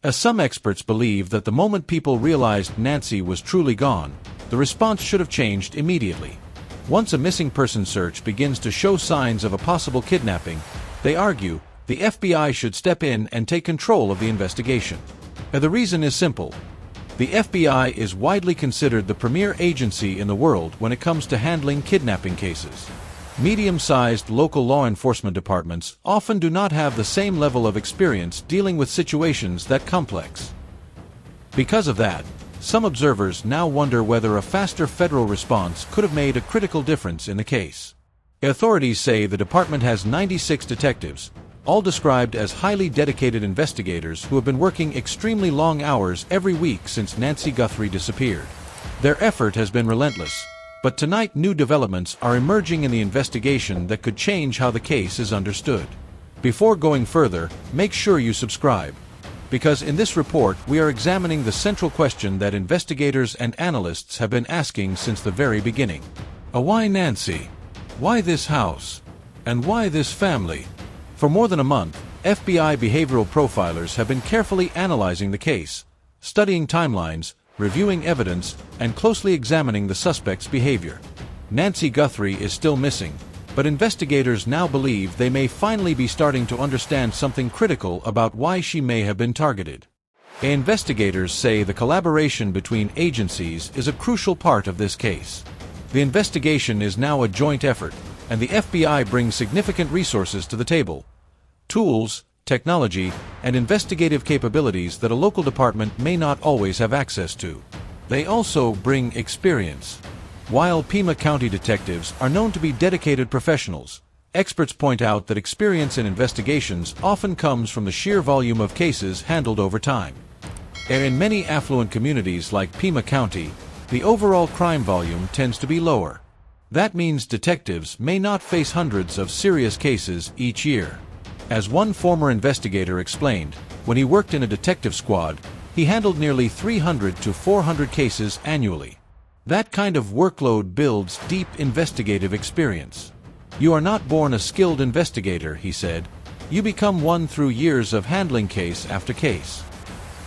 As some experts believe that the moment people realized Nancy was truly gone, the response should have changed immediately. Once a missing person search begins to show signs of a possible kidnapping, they argue, the FBI should step in and take control of the investigation. The reason is simple. The FBI is widely considered the premier agency in the world when it comes to handling kidnapping cases. Medium-sized local law enforcement departments often do not have the same level of experience dealing with situations that complex. Because of that, some observers now wonder whether a faster federal response could have made a critical difference in the case. Authorities say the department has 96 detectives, all described as highly dedicated investigators who have been working extremely long hours every week since Nancy Guthrie disappeared. Their effort has been relentless, but tonight new developments are emerging in the investigation that could change how the case is understood. Before going further, make sure you subscribe, because in this report we are examining the central question that investigators and analysts have been asking since the very beginning. Why Nancy? Why this house? And why this family? For more than a month, FBI behavioral profilers have been carefully analyzing the case, studying timelines, reviewing evidence, and closely examining the suspect's behavior. Nancy Guthrie is still missing, but investigators now believe they may finally be starting to understand something critical about why she may have been targeted. Investigators say the collaboration between agencies is a crucial part of this case. The investigation is now a joint effort, and the FBI brings significant resources to the table. Tools, technology, and investigative capabilities that a local department may not always have access to. They also bring experience. While Pima County detectives are known to be dedicated professionals, experts point out that experience in investigations often comes from the sheer volume of cases handled over time. In many affluent communities like Pima County, the overall crime volume tends to be lower. That means detectives may not face hundreds of serious cases each year. As one former investigator explained, when he worked in a detective squad, he handled nearly 300 to 400 cases annually. That kind of workload builds deep investigative experience. You are not born a skilled investigator, he said. You become one through years of handling case after case.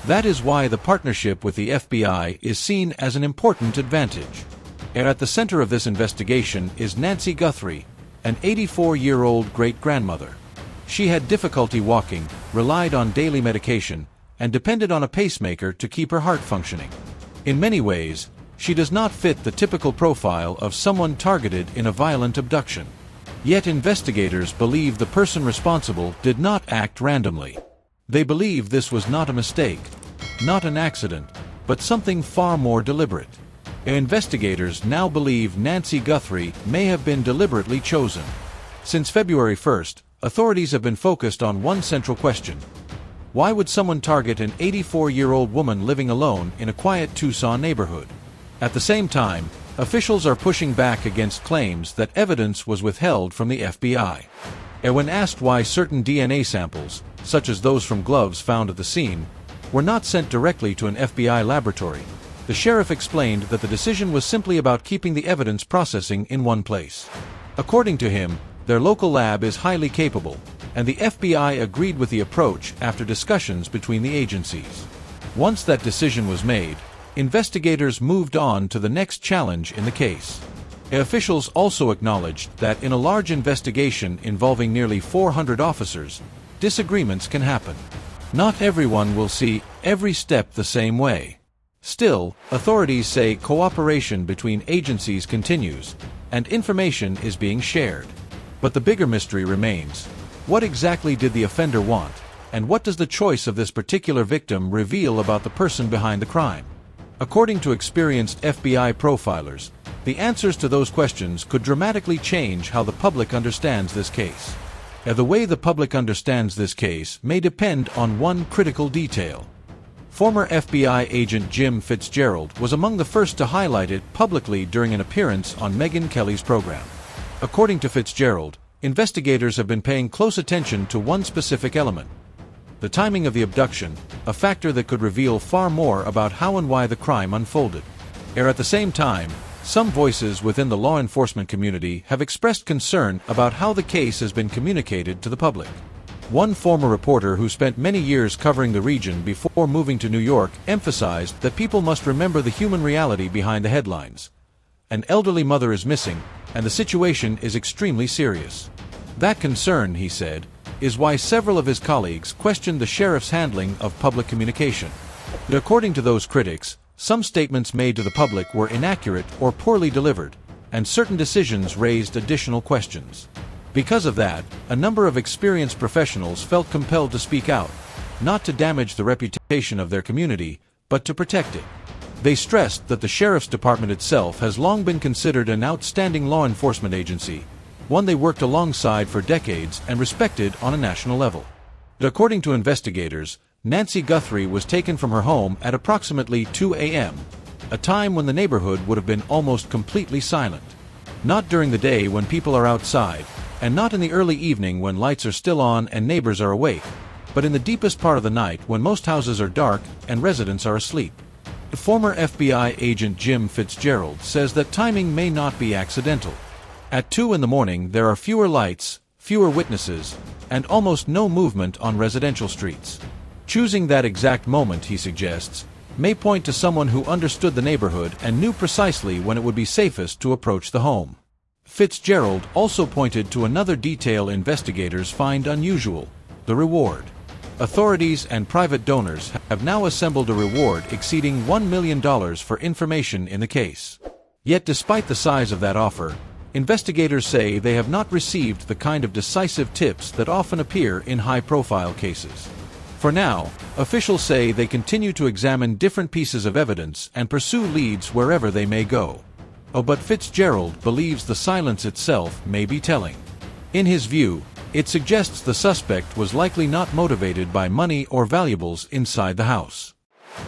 That is why the partnership with the FBI is seen as an important advantage. At the center of this investigation is Nancy Guthrie, an 84-year-old great-grandmother. She had difficulty walking, relied on daily medication, and depended on a pacemaker to keep her heart functioning. In many ways, she does not fit the typical profile of someone targeted in a violent abduction. Yet investigators believe the person responsible did not act randomly. They believe this was not a mistake, not an accident, but something far more deliberate. Investigators now believe Nancy Guthrie may have been deliberately chosen. Since February 1st, authorities have been focused on one central question. Why would someone target an 84-year-old woman living alone in a quiet Tucson neighborhood? At the same time, officials are pushing back against claims that evidence was withheld from the FBI. And when asked why certain DNA samples, such as those from gloves found at the scene, were not sent directly to an FBI laboratory, the sheriff explained that the decision was simply about keeping the evidence processing in one place. According to him, their local lab is highly capable, and the FBI agreed with the approach after discussions between the agencies. Once that decision was made, investigators moved on to the next challenge in the case. Officials also acknowledged that in a large investigation involving nearly 400 officers, disagreements can happen. Not everyone will see every step the same way. Still, authorities say cooperation between agencies continues, and information is being shared. But the bigger mystery remains. What exactly did the offender want, and what does the choice of this particular victim reveal about the person behind the crime? According to experienced FBI profilers, the answers to those questions could dramatically change how the public understands this case. The way the public understands this case may depend on one critical detail. Former FBI agent Jim Fitzgerald was among the first to highlight it publicly during an appearance on Megyn Kelly's program. According to Fitzgerald, investigators have been paying close attention to one specific element: the timing of the abduction, a factor that could reveal far more about how and why the crime unfolded. At the same time, some voices within the law enforcement community have expressed concern about how the case has been communicated to the public. One former reporter who spent many years covering the region before moving to New York emphasized that people must remember the human reality behind the headlines. An elderly mother is missing, and the situation is extremely serious. That concern, he said, is why several of his colleagues questioned the sheriff's handling of public communication. According to those critics, some statements made to the public were inaccurate or poorly delivered, and certain decisions raised additional questions. Because of that, a number of experienced professionals felt compelled to speak out, not to damage the reputation of their community, but to protect it. They stressed that the Sheriff's Department itself has long been considered an outstanding law enforcement agency, one they worked alongside for decades and respected on a national level. According to investigators, Nancy Guthrie was taken from her home at approximately 2 a.m., a time when the neighborhood would have been almost completely silent. Not during the day when people are outside, and not in the early evening when lights are still on and neighbors are awake, but in the deepest part of the night when most houses are dark and residents are asleep. The former FBI agent Jim Fitzgerald says that timing may not be accidental. At 2 in the morning there are fewer lights, fewer witnesses, and almost no movement on residential streets. Choosing that exact moment, he suggests, may point to someone who understood the neighborhood and knew precisely when it would be safest to approach the home. Fitzgerald also pointed to another detail investigators find unusual: the reward. Authorities and private donors have now assembled a reward exceeding $1 million for information in the case. Yet despite the size of that offer, investigators say they have not received the kind of decisive tips that often appear in high-profile cases. For now, officials say they continue to examine different pieces of evidence and pursue leads wherever they may go. But Fitzgerald believes the silence itself may be telling. In his view, it suggests the suspect was likely not motivated by money or valuables inside the house.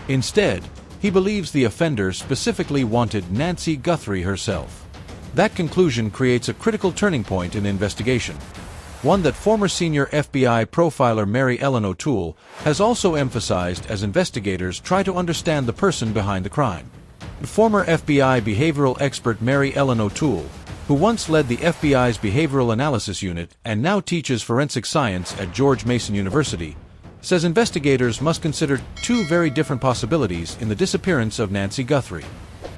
Instead, he believes the offender specifically wanted Nancy Guthrie herself. That conclusion creates a critical turning point in the investigation, one that former senior FBI profiler Mary Ellen O'Toole has also emphasized as investigators try to understand the person behind the crime. Former FBI behavioral expert Mary Ellen O'Toole, who once led the FBI's Behavioral Analysis Unit and now teaches forensic science at George Mason University, says investigators must consider two very different possibilities in the disappearance of Nancy Guthrie.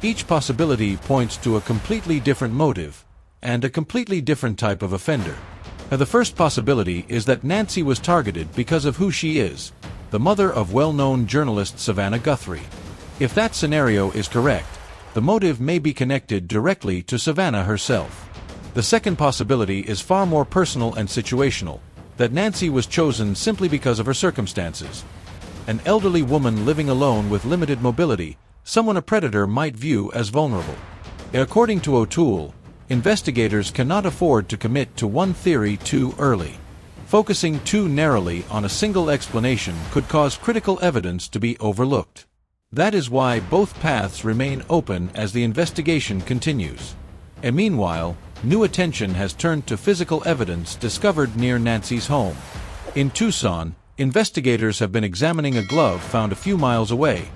Each possibility points to a completely different motive and a completely different type of offender. The first possibility is that Nancy was targeted because of who she is, the mother of well-known journalist Savannah Guthrie. If that scenario is correct, the motive may be connected directly to Savannah herself. The second possibility is far more personal and situational, that Nancy was chosen simply because of her circumstances. An elderly woman living alone with limited mobility, someone a predator might view as vulnerable. According to O'Toole, investigators cannot afford to commit to one theory too early. Focusing too narrowly on a single explanation could cause critical evidence to be overlooked. That is why both paths remain open as the investigation continues. And meanwhile, new attention has turned to physical evidence discovered near Nancy's home. In Tucson, investigators have been examining a glove found a few miles away,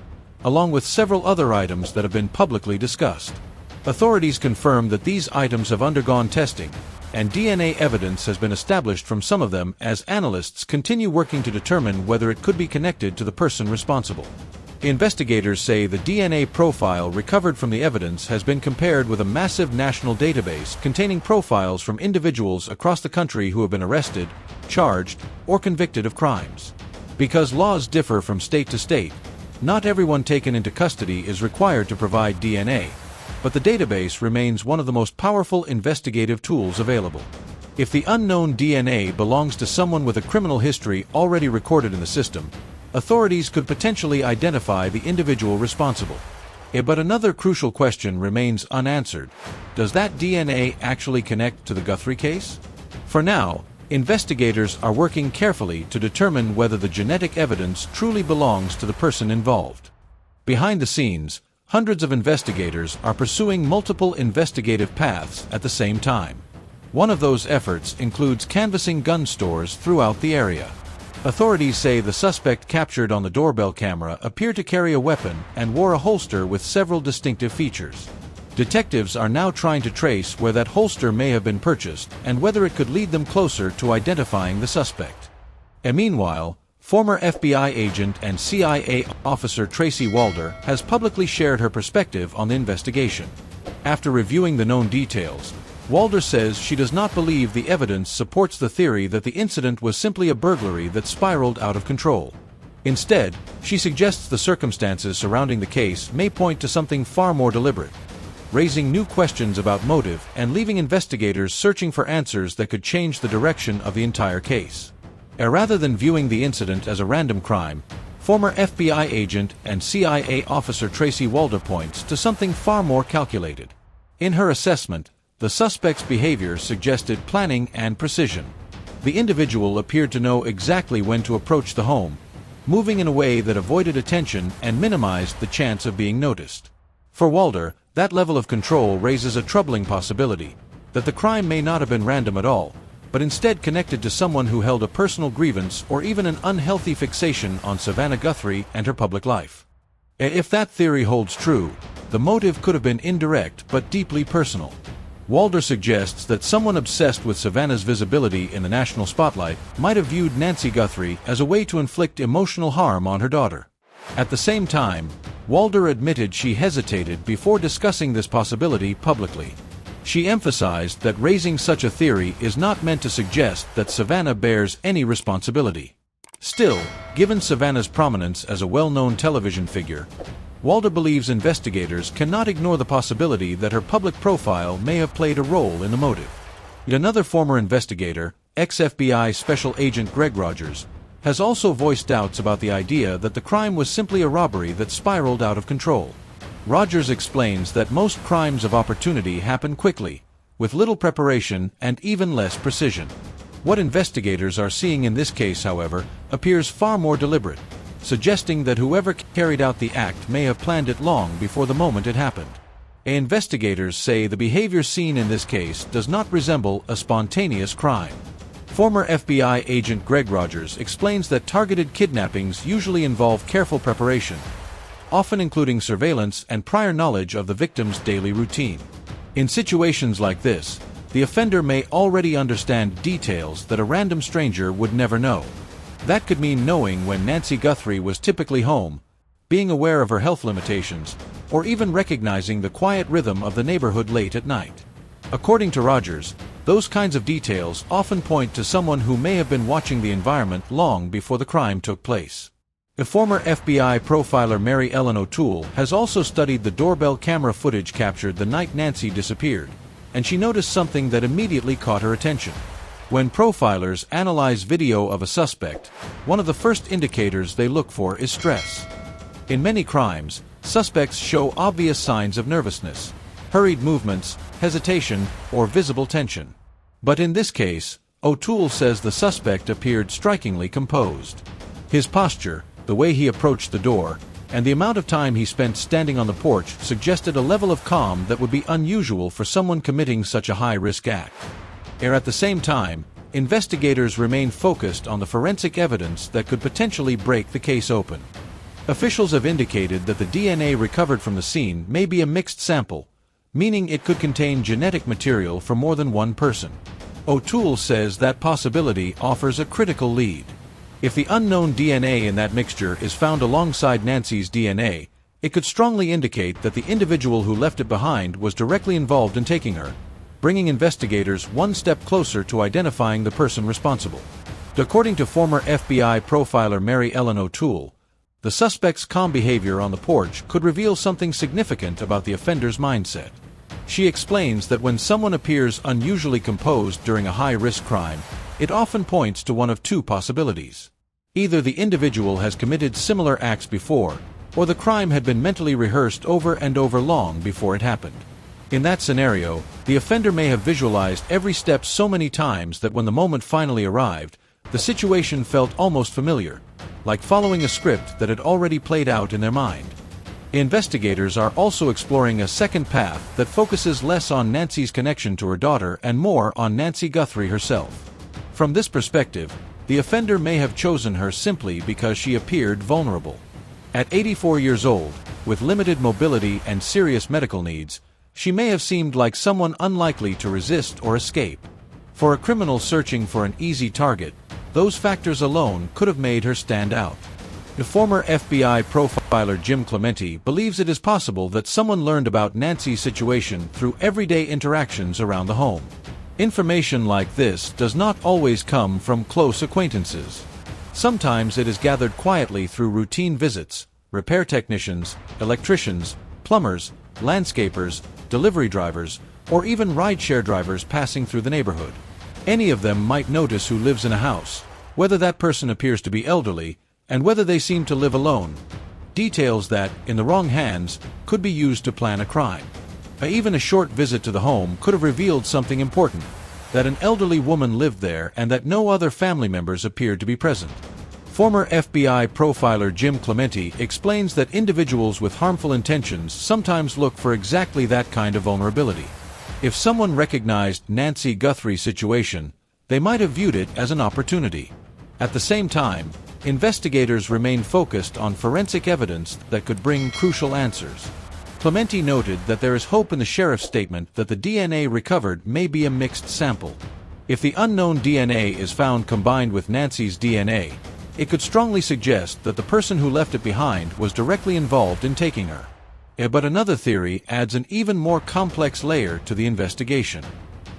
along with several other items that have been publicly discussed. Authorities confirm that these items have undergone testing, and DNA evidence has been established from some of them as analysts continue working to determine whether it could be connected to the person responsible. Investigators say the DNA profile recovered from the evidence has been compared with a massive national database containing profiles from individuals across the country who have been arrested, charged, or convicted of crimes. Because laws differ from state to state, not everyone taken into custody is required to provide DNA, but the database remains one of the most powerful investigative tools available. If the unknown DNA belongs to someone with a criminal history already recorded in the system, authorities could potentially identify the individual responsible. But another crucial question remains unanswered. Does that DNA actually connect to the Guthrie case? For now, investigators are working carefully to determine whether the genetic evidence truly belongs to the person involved. Behind the scenes, hundreds of investigators are pursuing multiple investigative paths at the same time. One of those efforts includes canvassing gun stores throughout the area. Authorities say the suspect captured on the doorbell camera appeared to carry a weapon and wore a holster with several distinctive features. Detectives are now trying to trace where that holster may have been purchased and whether it could lead them closer to identifying the suspect. Meanwhile, former FBI agent and CIA officer Tracy Walder has publicly shared her perspective on the investigation. After reviewing the known details, Walder says she does not believe the evidence supports the theory that the incident was simply a burglary that spiraled out of control. Instead, she suggests the circumstances surrounding the case may point to something far more deliberate, raising new questions about motive and leaving investigators searching for answers that could change the direction of the entire case. Rather than viewing the incident as a random crime, former FBI agent and CIA officer Tracy Walder points to something far more calculated. In her assessment, the suspect's behavior suggested planning and precision. The individual appeared to know exactly when to approach the home, moving in a way that avoided attention and minimized the chance of being noticed. For Walder, that level of control raises a troubling possibility that the crime may not have been random at all, but instead connected to someone who held a personal grievance or even an unhealthy fixation on Savannah Guthrie and her public life. If that theory holds true, the motive could have been indirect but deeply personal. Walder suggests that someone obsessed with Savannah's visibility in the national spotlight might have viewed Nancy Guthrie as a way to inflict emotional harm on her daughter. At the same time, Walder admitted she hesitated before discussing this possibility publicly. She emphasized that raising such a theory is not meant to suggest that Savannah bears any responsibility. Still, given Savannah's prominence as a well-known television figure, Walder believes investigators cannot ignore the possibility that her public profile may have played a role in the motive. Yet another former investigator, ex-FBI Special Agent Greg Rogers, has also voiced doubts about the idea that the crime was simply a robbery that spiraled out of control. Rogers explains that most crimes of opportunity happen quickly, with little preparation and even less precision. What investigators are seeing in this case, however, appears far more deliberate, suggesting that whoever carried out the act may have planned it long before the moment it happened. Investigators say the behavior seen in this case does not resemble a spontaneous crime. Former FBI agent Greg Rogers explains that targeted kidnappings usually involve careful preparation, often including surveillance and prior knowledge of the victim's daily routine. In situations like this, the offender may already understand details that a random stranger would never know. That could mean knowing when Nancy Guthrie was typically home, being aware of her health limitations, or even recognizing the quiet rhythm of the neighborhood late at night. According to Rogers, those kinds of details often point to someone who may have been watching the environment long before the crime took place. The former FBI profiler Mary Ellen O'Toole has also studied the doorbell camera footage captured the night Nancy disappeared, and she noticed something that immediately caught her attention. When profilers analyze video of a suspect, one of the first indicators they look for is stress. In many crimes, suspects show obvious signs of nervousness, hurried movements, hesitation, or visible tension. But in this case, O'Toole says the suspect appeared strikingly composed. His posture, the way he approached the door, and the amount of time he spent standing on the porch suggested a level of calm that would be unusual for someone committing such a high-risk act. At the same time, investigators remain focused on the forensic evidence that could potentially break the case open. Officials have indicated that the DNA recovered from the scene may be a mixed sample, meaning it could contain genetic material from more than one person. O'Toole says that possibility offers a critical lead. If the unknown DNA in that mixture is found alongside Nancy's DNA, it could strongly indicate that the individual who left it behind was directly involved in taking her, bringing investigators one step closer to identifying the person responsible. According to former FBI profiler Mary Ellen O'Toole, the suspect's calm behavior on the porch could reveal something significant about the offender's mindset. She explains that when someone appears unusually composed during a high-risk crime, it often points to one of two possibilities. Either the individual has committed similar acts before, or the crime had been mentally rehearsed over and over long before it happened. In that scenario, the offender may have visualized every step so many times that when the moment finally arrived, the situation felt almost familiar, like following a script that had already played out in their mind. Investigators are also exploring a second path that focuses less on Nancy's connection to her daughter and more on Nancy Guthrie herself. From this perspective, the offender may have chosen her simply because she appeared vulnerable. At 84 years old, with limited mobility and serious medical needs, she may have seemed like someone unlikely to resist or escape. For a criminal searching for an easy target, those factors alone could have made her stand out. The former FBI profiler Jim Clementi believes it is possible that someone learned about Nancy's situation through everyday interactions around the home. Information like this does not always come from close acquaintances. Sometimes it is gathered quietly through routine visits, repair technicians, electricians, plumbers, landscapers, delivery drivers, or even rideshare drivers passing through the neighborhood. Any of them might notice who lives in a house, whether that person appears to be elderly, and whether they seem to live alone. Details that, in the wrong hands, could be used to plan a crime. Even a short visit to the home could have revealed something important, that an elderly woman lived there and that no other family members appeared to be present. Former FBI profiler Jim Clementi explains that individuals with harmful intentions sometimes look for exactly that kind of vulnerability. If someone recognized Nancy Guthrie's situation, they might have viewed it as an opportunity. At the same time, investigators remain focused on forensic evidence that could bring crucial answers. Clementi noted that there is hope in the sheriff's statement that the DNA recovered may be a mixed sample. If the unknown DNA is found combined with Nancy's DNA, it could strongly suggest that the person who left it behind was directly involved in taking her. But another theory adds an even more complex layer to the investigation.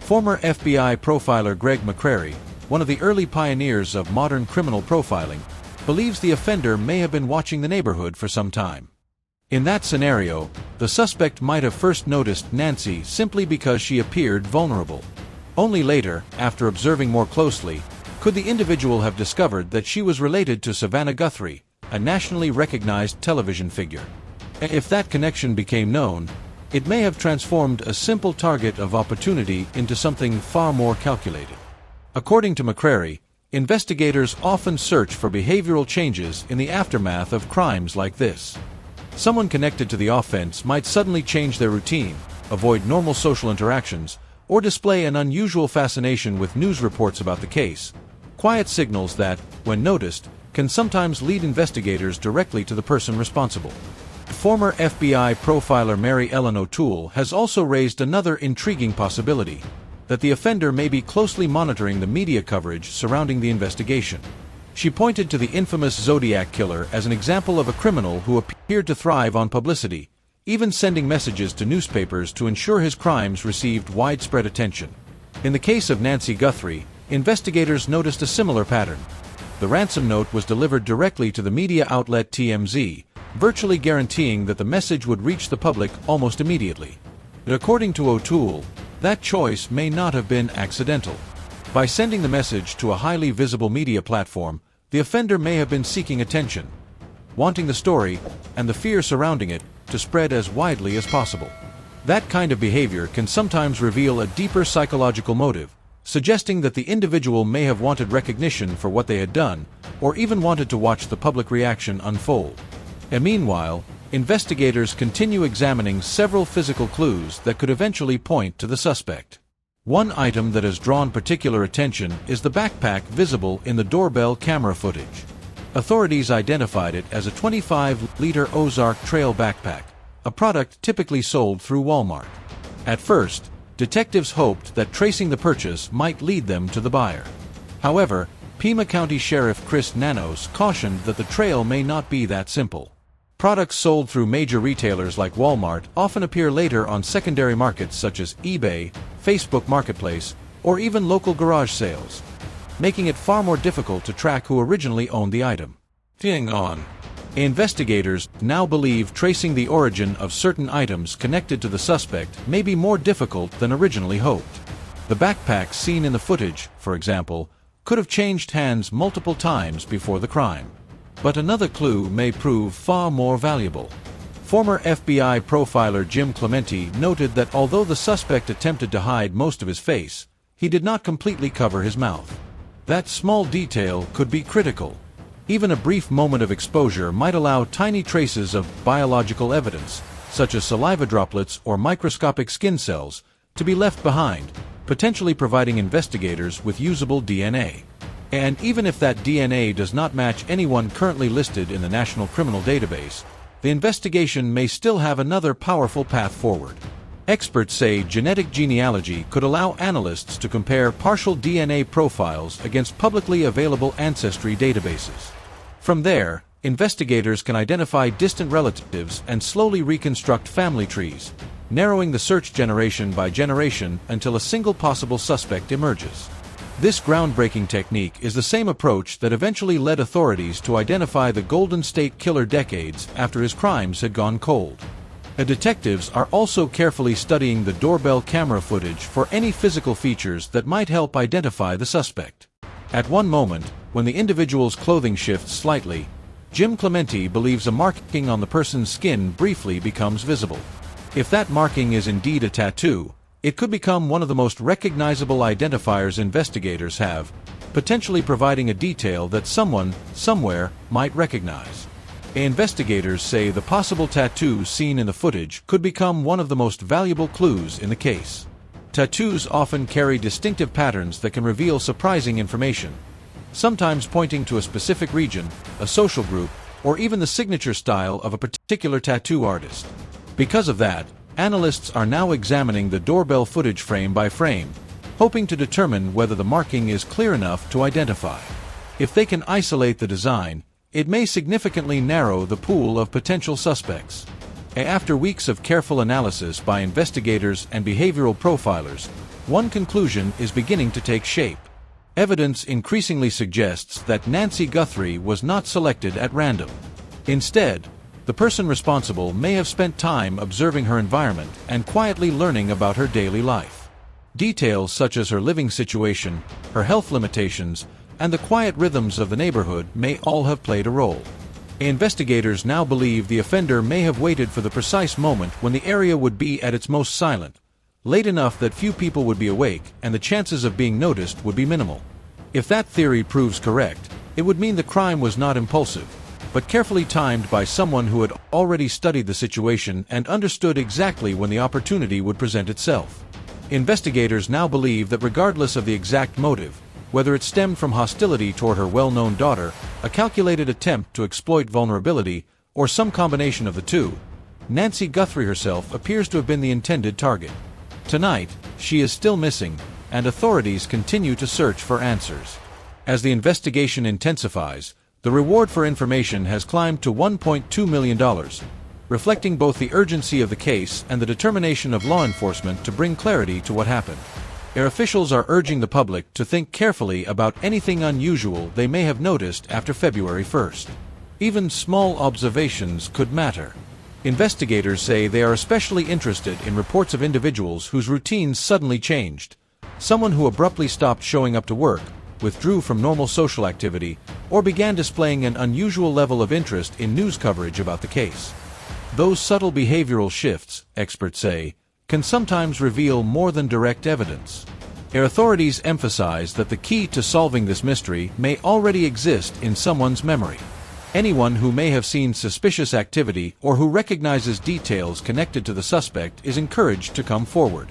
Former FBI profiler Greg McCrary, one of the early pioneers of modern criminal profiling, believes the offender may have been watching the neighborhood for some time. In that scenario, the suspect might have first noticed Nancy simply because she appeared vulnerable. Only later, after observing more closely, could the individual have discovered that she was related to Savannah Guthrie, a nationally recognized television figure. If that connection became known, it may have transformed a simple target of opportunity into something far more calculated. According to McCrary, investigators often search for behavioral changes in the aftermath of crimes like this. Someone connected to the offense might suddenly change their routine, avoid normal social interactions, or display an unusual fascination with news reports about the case. Quiet signals that, when noticed, can sometimes lead investigators directly to the person responsible. Former FBI profiler Mary Ellen O'Toole has also raised another intriguing possibility, that the offender may be closely monitoring the media coverage surrounding the investigation. She pointed to the infamous Zodiac killer as an example of a criminal who appeared to thrive on publicity, even sending messages to newspapers to ensure his crimes received widespread attention. In the case of Nancy Guthrie, investigators noticed a similar pattern. The ransom note was delivered directly to the media outlet TMZ, virtually guaranteeing that the message would reach the public almost immediately. But according to O'Toole, that choice may not have been accidental. By sending the message to a highly visible media platform, the offender may have been seeking attention, wanting the story, and the fear surrounding it, to spread as widely as possible. That kind of behavior can sometimes reveal a deeper psychological motive, suggesting that the individual may have wanted recognition for what they had done, or even wanted to watch the public reaction unfold. And meanwhile, investigators continue examining several physical clues that could eventually point to the suspect. One item that has drawn particular attention is the backpack visible in the doorbell camera footage. Authorities identified it as a 25-liter Ozark Trail backpack, a product typically sold through Walmart. At first, detectives hoped that tracing the purchase might lead them to the buyer. However, Pima County Sheriff Chris Nanos cautioned that the trail may not be that simple. Products sold through major retailers like Walmart often appear later on secondary markets such as eBay, Facebook Marketplace, or even local garage sales, making it far more difficult to track who originally owned the item. Investigators now believe tracing the origin of certain items connected to the suspect may be more difficult than originally hoped. The backpack seen in the footage, for example, could have changed hands multiple times before the crime. But another clue may prove far more valuable. Former FBI profiler Jim Clementi noted that although the suspect attempted to hide most of his face, he did not completely cover his mouth. That small detail could be critical. Even a brief moment of exposure might allow tiny traces of biological evidence, such as saliva droplets or microscopic skin cells, to be left behind, potentially providing investigators with usable DNA. And even if that DNA does not match anyone currently listed in the National Criminal Database, the investigation may still have another powerful path forward. Experts say genetic genealogy could allow analysts to compare partial DNA profiles against publicly available ancestry databases. From there, investigators can identify distant relatives and slowly reconstruct family trees, narrowing the search generation by generation until a single possible suspect emerges. This groundbreaking technique is the same approach that eventually led authorities to identify the Golden State Killer decades after his crimes had gone cold. Detectives are also carefully studying the doorbell camera footage for any physical features that might help identify the suspect. At one moment, when the individual's clothing shifts slightly, Jim Clemente believes a marking on the person's skin briefly becomes visible. If that marking is indeed a tattoo, it could become one of the most recognizable identifiers investigators have, potentially providing a detail that someone, somewhere, might recognize. Investigators say the possible tattoo seen in the footage could become one of the most valuable clues in the case. Tattoos often carry distinctive patterns that can reveal surprising information, sometimes pointing to a specific region, a social group, or even the signature style of a particular tattoo artist. Because of that, analysts are now examining the doorbell footage frame by frame, hoping to determine whether the marking is clear enough to identify. If they can isolate the design, it may significantly narrow the pool of potential suspects. After weeks of careful analysis by investigators and behavioral profilers, one conclusion is beginning to take shape. Evidence increasingly suggests that Nancy Guthrie was not selected at random. Instead, the person responsible may have spent time observing her environment and quietly learning about her daily life. Details such as her living situation, her health limitations, and the quiet rhythms of the neighborhood may all have played a role. Investigators now believe the offender may have waited for the precise moment when the area would be at its most silent, late enough that few people would be awake and the chances of being noticed would be minimal. If that theory proves correct, it would mean the crime was not impulsive, but carefully timed by someone who had already studied the situation and understood exactly when the opportunity would present itself. Investigators now believe that regardless of the exact motive, whether it stemmed from hostility toward her well-known daughter, a calculated attempt to exploit vulnerability, or some combination of the two, Nancy Guthrie herself appears to have been the intended target. Tonight, she is still missing, and authorities continue to search for answers. As the investigation intensifies, the reward for information has climbed to $1.2 million, reflecting both the urgency of the case and the determination of law enforcement to bring clarity to what happened. Their officials are urging the public to think carefully about anything unusual they may have noticed after February 1st. Even small observations could matter. Investigators say they are especially interested in reports of individuals whose routines suddenly changed. Someone who abruptly stopped showing up to work, withdrew from normal social activity, or began displaying an unusual level of interest in news coverage about the case. Those subtle behavioral shifts, experts say, can sometimes reveal more than direct evidence. Their authorities emphasize that the key to solving this mystery may already exist in someone's memory. Anyone who may have seen suspicious activity or who recognizes details connected to the suspect is encouraged to come forward.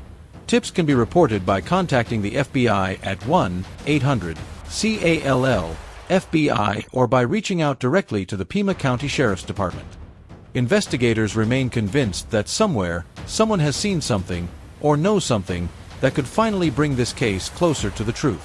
Tips can be reported by contacting the FBI at 1-800-CALL-FBI or by reaching out directly to the Pima County Sheriff's Department. Investigators remain convinced that somewhere, someone has seen something, or knows something, that could finally bring this case closer to the truth.